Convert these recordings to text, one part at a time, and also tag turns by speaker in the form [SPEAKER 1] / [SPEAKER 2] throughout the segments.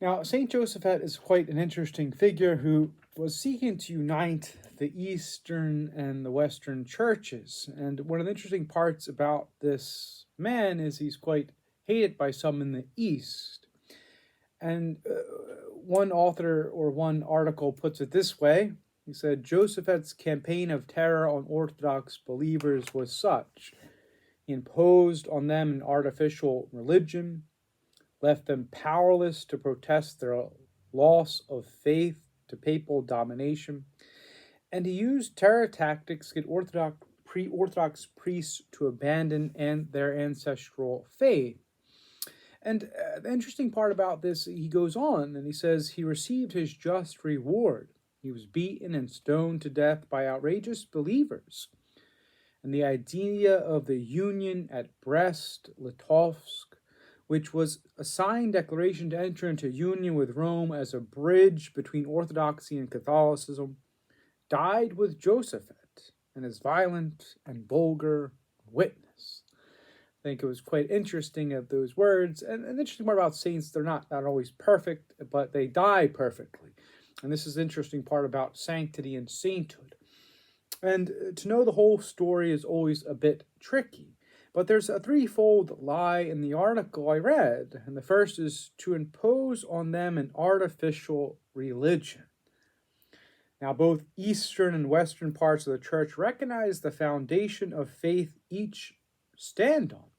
[SPEAKER 1] Now, St. Josaphat is quite an interesting figure who was seeking to unite the Eastern and the Western churches. And one of the interesting parts about this man is he's quite hated by some in the East. And one author or one article puts it this way. He said, Josaphat's campaign of terror on Orthodox believers was such. He imposed on them an artificial religion, left them powerless to protest their loss of faith to papal domination, and he used terror tactics to get Orthodox priests to abandon their ancestral faith. And the interesting part about this, he goes on and he says he received his just reward. He was beaten and stoned to death by outrageous believers. And the idea of the union at Brest-Litovsk, which was a signed declaration to enter into union with Rome as a bridge between Orthodoxy and Catholicism, died with Josaphat and his violent and vulgar witness. I think it was quite interesting of those words, and an interesting part about saints, they're not always perfect, but they die perfectly. And this is the interesting part about sanctity and sainthood. And to know the whole story is always a bit tricky. But there's a threefold lie in the article I read. And the first is to impose on them an artificial religion. Now, both Eastern and Western parts of the church recognize the foundation of faith each stand on,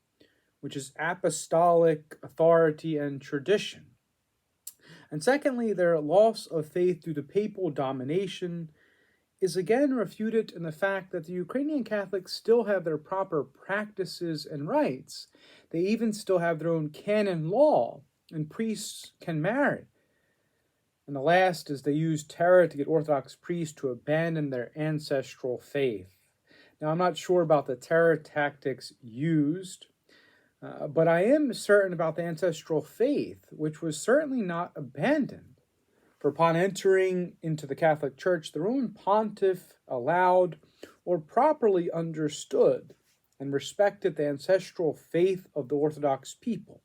[SPEAKER 1] which is apostolic authority and tradition. And secondly, their loss of faith due to papal domination is again refuted in the fact that the Ukrainian Catholics still have their proper practices and rites. They even still have their own canon law, and priests can marry. And the last is they use terror to get Orthodox priests to abandon their ancestral faith. Now, I'm not sure about the terror tactics used, but I am certain about the ancestral faith, which was certainly not abandoned. For upon entering into the Catholic Church, the Roman pontiff allowed or properly understood and respected the ancestral faith of the Orthodox people.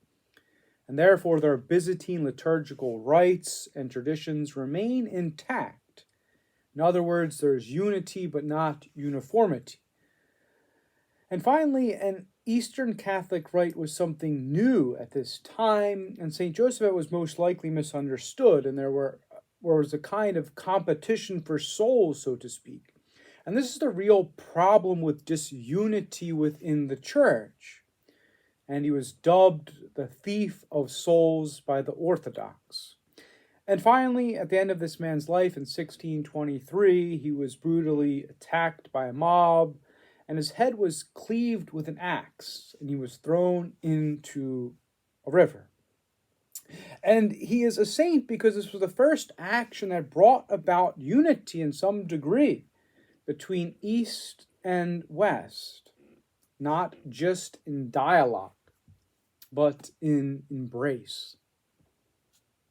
[SPEAKER 1] And therefore, their Byzantine liturgical rites and traditions remain intact. In other words, there's unity but not uniformity. And finally, an Eastern Catholic rite was something new at this time, and St. Josaphat was most likely misunderstood, and there was a kind of competition for souls, so to speak. And this is the real problem with disunity within the church. And he was dubbed the thief of souls by the Orthodox. And finally, at the end of this man's life in 1623, he was brutally attacked by a mob, and his head was cleaved with an axe, and he was thrown into a river. And he is a saint because this was the first action that brought about unity in some degree between East and West, not just in dialogue, but in embrace.